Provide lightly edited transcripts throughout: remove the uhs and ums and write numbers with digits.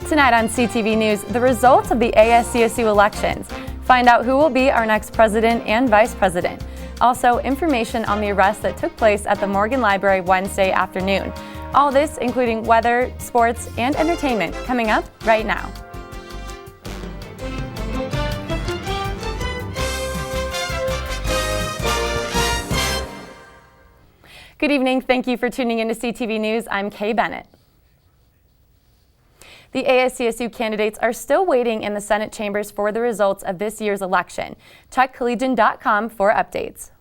Tonight on CTV News, the results of the ASCSU elections. Find out who will be our next president and vice president. Also, information on the arrest that took place at the Morgan Library Wednesday afternoon. All this, including weather, sports, and entertainment, coming up right now. Good evening. Thank you for tuning in to CTV News. I'm Kay Bennet. The ASCSU candidates are still waiting in the Senate chambers for the results of this year's election. Check collegian.com for updates.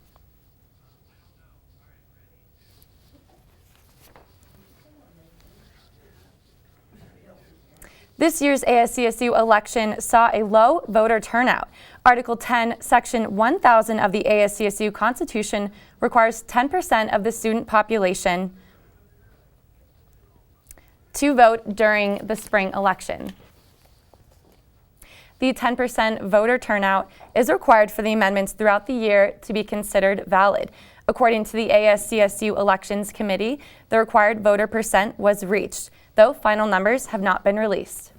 This year's ASCSU election saw a low voter turnout. Article 10, Section 1000 of the ASCSU Constitution requires 10% of the student population to vote during the spring election. The 10% voter turnout is required for the amendments throughout the year to be considered valid. According to the ASCSU Elections Committee, the required voter percent was reached, though final numbers have not been released.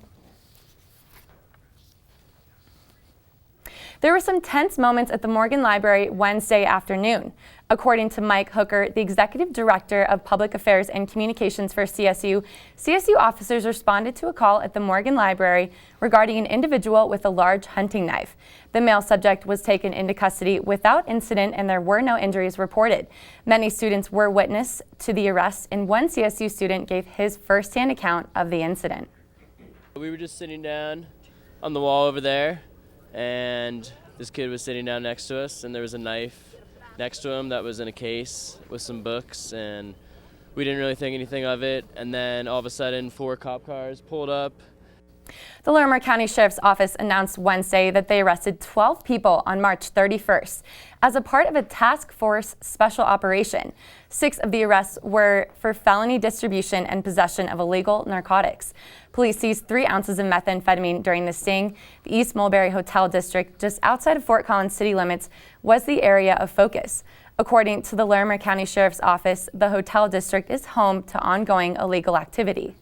There were some tense moments at the Morgan Library Wednesday afternoon. According to Mike Hooker, the Executive Director of Public Affairs and Communications for CSU, CSU officers responded to a call at the Morgan Library regarding an individual with a large hunting knife. The male subject was taken into custody without incident and there were no injuries reported. Many students were witness to the arrest, and one CSU student gave his firsthand account of the incident. We were just sitting down on the wall over there, and this kid was sitting down next to us, and there was a knife next to him that was in a case with some books, and we didn't really think anything of it. And then all of a sudden 4 cop cars pulled up. The Larimer County Sheriff's Office announced Wednesday that they arrested 12 people on March 31st as a part of a task force special operation. 6 of the arrests were for felony distribution and possession of illegal narcotics. Police seized 3 ounces of methamphetamine during the sting. The East Mulberry Hotel District, just outside of Fort Collins city limits, was the area of focus. According to the Larimer County Sheriff's Office, the hotel district is home to ongoing illegal activity.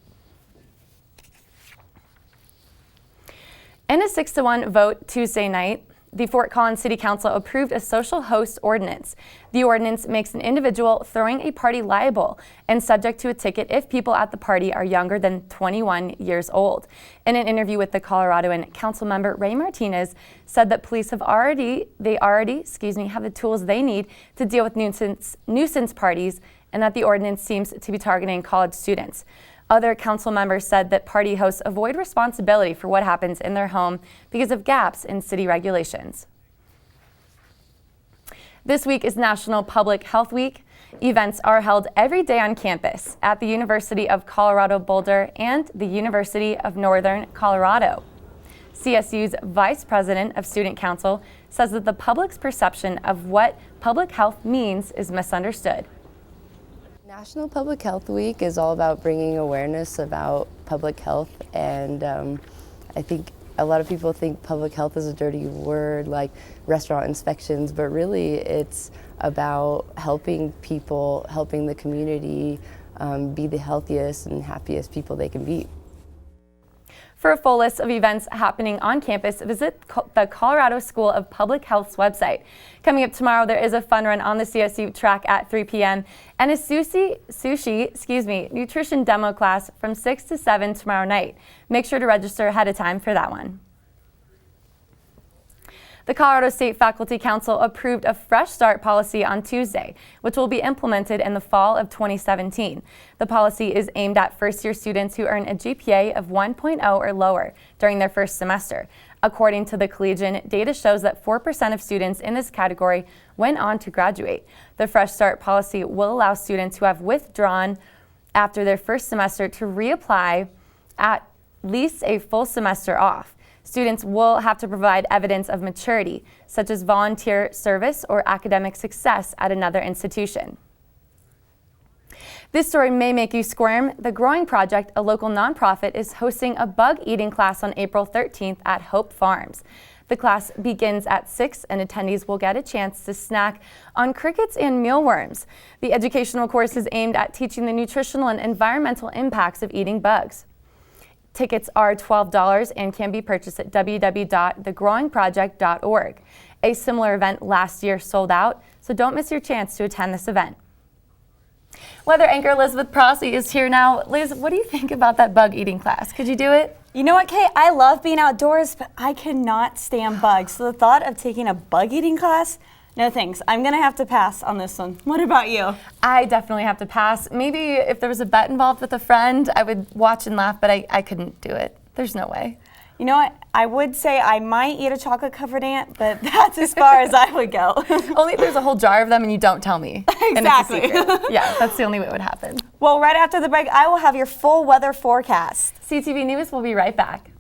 In a 6-1 vote Tuesday night, the Fort Collins City Council approved a social host ordinance. The ordinance makes an individual throwing a party liable and subject to a ticket if people at the party are younger than 21 years old. In an interview with the Coloradoan, Councilmember Ray Martinez said that police have have the tools they need to deal with nuisance parties, and that the ordinance seems to be targeting college students. Other council members said that party hosts avoid responsibility for what happens in their home because of gaps in city regulations. This week is National Public Health Week. Events are held every day on campus at the University of Colorado Boulder and the University of Northern Colorado. CSU's Vice President of Student Council says that the public's perception of what public health means is misunderstood. National Public Health Week is all about bringing awareness about public health, and I think a lot of people think public health is a dirty word like restaurant inspections, but really it's about helping people, helping the community be the healthiest and happiest people they can be. For a full list of events happening on campus, visit the Colorado School of Public Health's website. Coming up tomorrow, there is a fun run on the CSU track at 3 p.m. and a nutrition demo class from 6 to 7 tomorrow night. Make sure to register ahead of time for that one. The Colorado State Faculty Council approved a Fresh Start policy on Tuesday, which will be implemented in the fall of 2017. The policy is aimed at first-year students who earn a GPA of 1.0 or lower during their first semester. According to the Collegian, data shows that 4% of students in this category went on to graduate. The Fresh Start policy will allow students who have withdrawn after their first semester to reapply at least a full semester off. Students will have to provide evidence of maturity, such as volunteer service or academic success at another institution. This story may make you squirm. The Growing Project, a local nonprofit, is hosting a bug eating class on April 13th at Hope Farms. The class begins at 6 and attendees will get a chance to snack on crickets and mealworms. The educational course is aimed at teaching the nutritional and environmental impacts of eating bugs. Tickets are $12 and can be purchased at www.thegrowingproject.org. A similar event last year sold out, so don't miss your chance to attend this event. Weather anchor Elizabeth Prossie is here now. Liz, what do you think about that bug eating class? Could you do it? You know what, Kay? I love being outdoors, but I cannot stand bugs. So the thought of taking a bug eating class, no thanks. I'm gonna have to pass on this one. What about you? I definitely have to pass. Maybe if there was a bet involved with a friend, I would watch and laugh, but I couldn't do it. There's no way. You know what? I would say I might eat a chocolate-covered ant, but that's as far as I would go. Only if there's a whole jar of them and you don't tell me. Exactly. And it's a secret. Yeah, that's the only way it would happen. Well, right after the break, I will have your full weather forecast. CTV News will be right back.